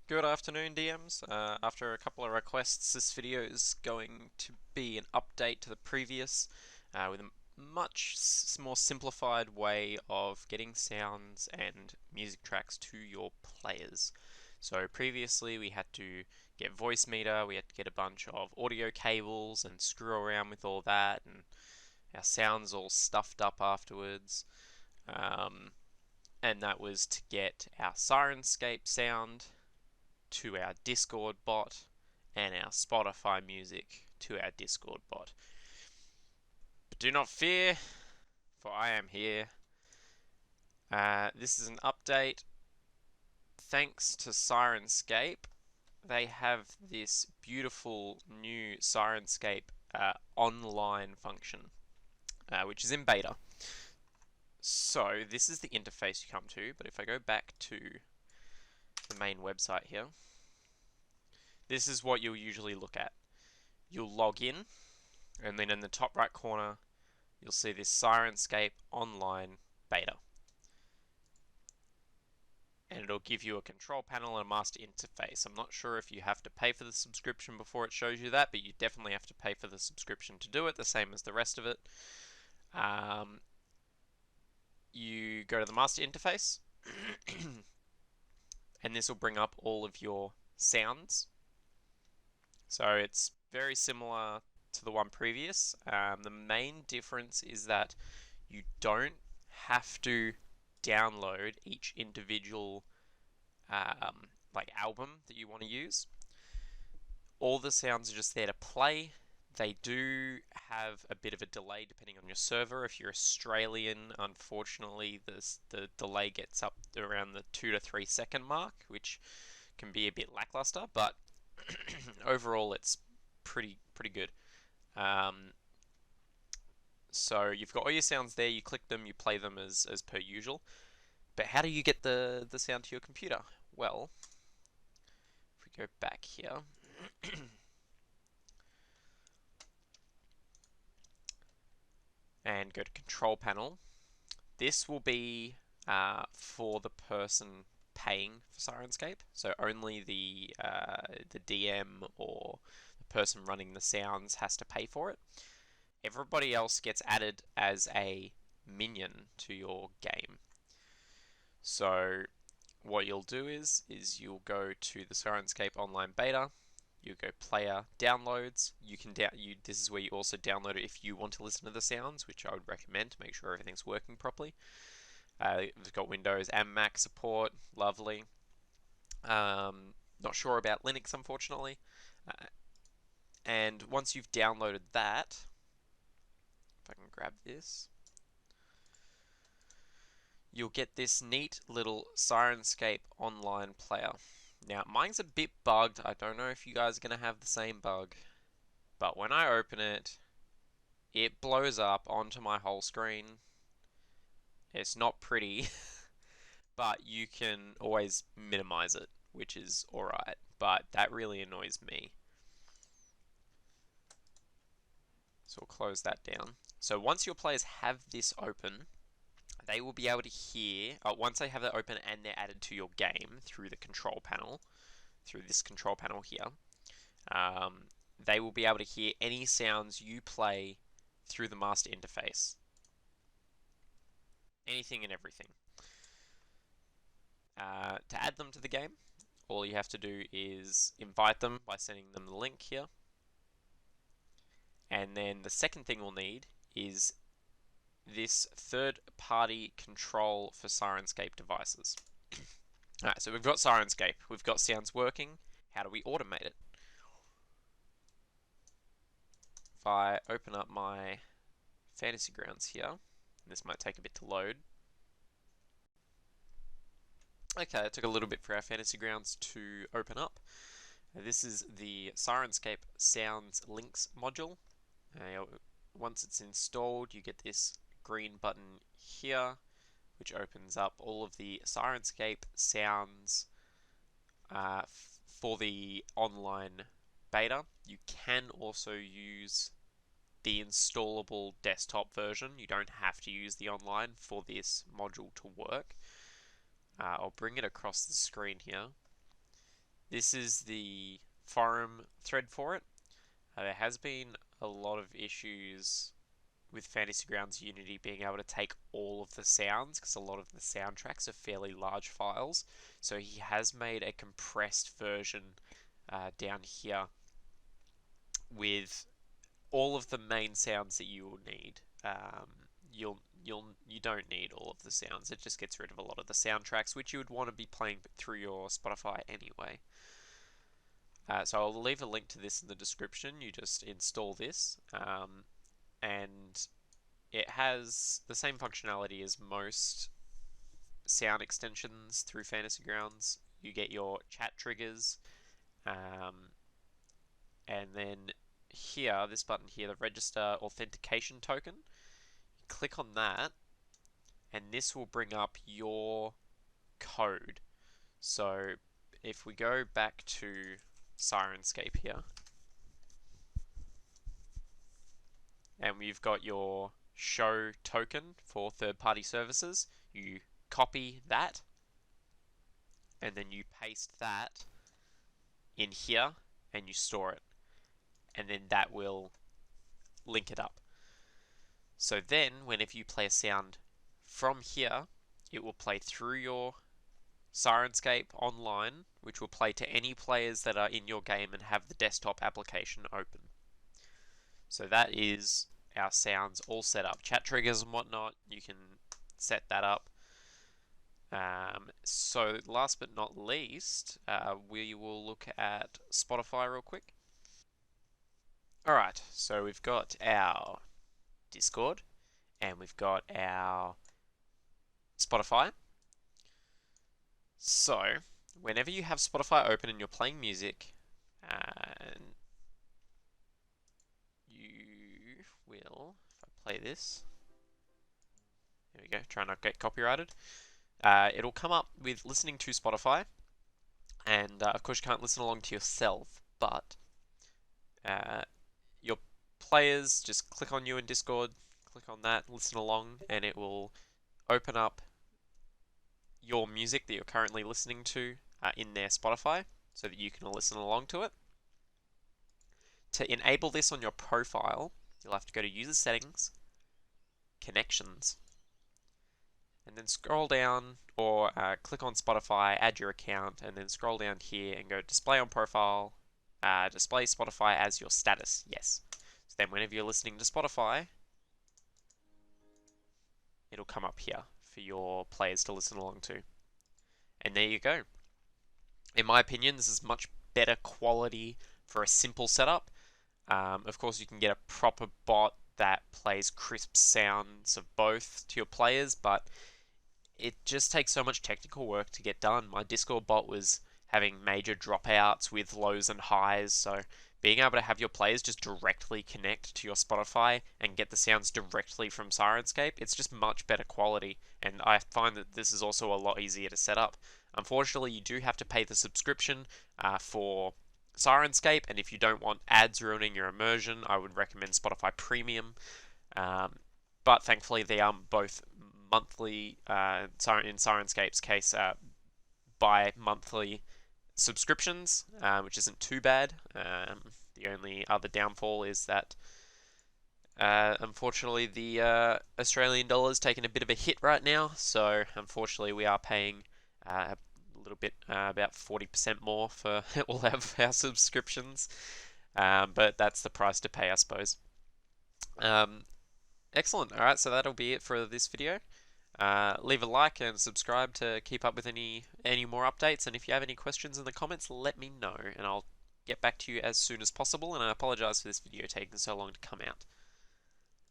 Good afternoon, DMs. After a couple of requests, this video is going to be an update to the previous with a much more simplified way of getting sounds and music tracks to your players. So previously we had to get voice meter, we had to get a bunch of audio cables and screw around with all that, and our sounds all stuffed up afterwards. And that was to get our Sirenscape sound to our Discord bot and our Spotify music to our Discord bot. But do not fear, for I am here. This is an update. Thanks to Sirenscape, they have this beautiful new Sirenscape online function, which is in beta. So this is the interface you come to, but if I go back to the main website here, this is what you'll usually look at. You'll log in, and then in the top right corner, you'll see this Sirenscape Online Beta. And it'll give you a control panel and a master interface. I'm not sure if you have to pay for the subscription before it shows you that, but you definitely have to pay for the subscription to do it, the same as the rest of it. You go to the master interface, and this will bring up all of your sounds. So it's very similar to the one previous. The main difference is that you don't have to download each individual album that you want to use. All the sounds are just there to play. They do have a bit of a delay depending on your server. If you're Australian, unfortunately, the delay gets up around the 2 to 3 second mark, which can be a bit lackluster, but overall it's pretty good. So you've got all your sounds there, you click them, you play them as per usual. But how do you get the sound to your computer? Well, if we go back here, and go to control panel, this will be for the person paying for Sirenscape. So only the DM or the person running the sounds has to pay for it. Everybody else gets added as a minion to your game. So what you'll do is you'll go to the Sirenscape Online Beta. You go player downloads. You can this is where you also download it if you want to listen to the sounds, which I would recommend to make sure everything's working properly. We've got Windows and Mac support, lovely. Not sure about Linux, unfortunately. And once you've downloaded that, if I can grab this, you'll get this neat little Sirenscape online player. Now, mine's a bit bugged. I don't know if you guys are going to have the same bug, but when I open it, it blows up onto my whole screen. It's not pretty, but you can always minimize it, which is alright, but that really annoys me. So we'll close that down. So once your players have this open, they will be able to hear, once they have that open and they're added to your game through the control panel, through this control panel here, they will be able to hear any sounds you play through the master interface. Anything and everything. To add them to the game, all you have to do is invite them by sending them the link here. And then the second thing we'll need is this third-party control for Sirenscape devices. Alright, so we've got Sirenscape, we've got sounds working. How do we automate it? If I open up my Fantasy Grounds here, this might take a bit to load. Okay, it took a little bit for our Fantasy Grounds to open up. This is the Sirenscape Sounds Links module. Once it's installed, you get this green button here, which opens up all of the Sirenscape sounds for the online beta. You can also use the installable desktop version. You don't have to use the online for this module to work. I'll bring it across the screen here. This is the forum thread for it. There has been a lot of issues with Fantasy Grounds Unity being able to take all of the sounds because a lot of the soundtracks are fairly large files. So he has made a compressed version down here with all of the main sounds that you will need. You don't need all of the sounds. It just gets rid of a lot of the soundtracks, which you would want to be playing through your Spotify anyway. So I'll leave a link to this in the description. You just install this, and it has the same functionality as most sound extensions through Fantasy Grounds. You get your chat triggers, and then here, this button here, the register authentication token. Click on that, and this will bring up your code. So if we go back to Sirenscape here, and we've got your show token for third-party services, you copy that, and then you paste that in here, and you store it. And then that will link it up. So then, whenever you play a sound from here, it will play through your Sirenscape online, which will play to any players that are in your game and have the desktop application open. So that is our sounds all set up. Chat triggers and whatnot, you can set that up. So last but not least, we will look at Spotify real quick. Alright, so we've got our Discord and we've got our Spotify. So, whenever you have Spotify open and you're playing music, you will, if I play this, there we go, try not to get copyrighted. It'll come up with listening to Spotify, and of course you can't listen along to yourself, but your players just click on you in Discord, click on that, listen along, and it will open up your music that you're currently listening to in their Spotify so that you can listen along to it. To enable this on your profile, you'll have to go to User Settings, Connections, and then scroll down or click on Spotify, add your account, and then scroll down here and go Display on Profile, display Spotify as your status, yes. So then whenever you're listening to Spotify, it'll come up here for your players to listen along to. And there you go. In my opinion, this is much better quality for a simple setup. Of course, you can get a proper bot that plays crisp sounds of both to your players, but it just takes so much technical work to get done. My Discord bot was having major dropouts with lows and highs, so being able to have your players just directly connect to your Spotify and get the sounds directly from Sirenscape, it's just much better quality, and I find that this is also a lot easier to set up. Unfortunately, you do have to pay the subscription for Sirenscape, and if you don't want ads ruining your immersion, I would recommend Spotify Premium. But thankfully, they are both monthly, in Sirenscape's case, bi-monthly subscriptions, which isn't too bad. The only other downfall is that unfortunately the Australian dollar is taking a bit of a hit right now, so unfortunately we are paying a little bit, about 40% more for all of our subscriptions, but that's the price to pay, I suppose. Excellent. Alright, so that'll be it for this video. Leave a like and subscribe to keep up with any more updates, and if you have any questions in the comments, let me know and I'll get back to you as soon as possible, and I apologize for this video taking so long to come out.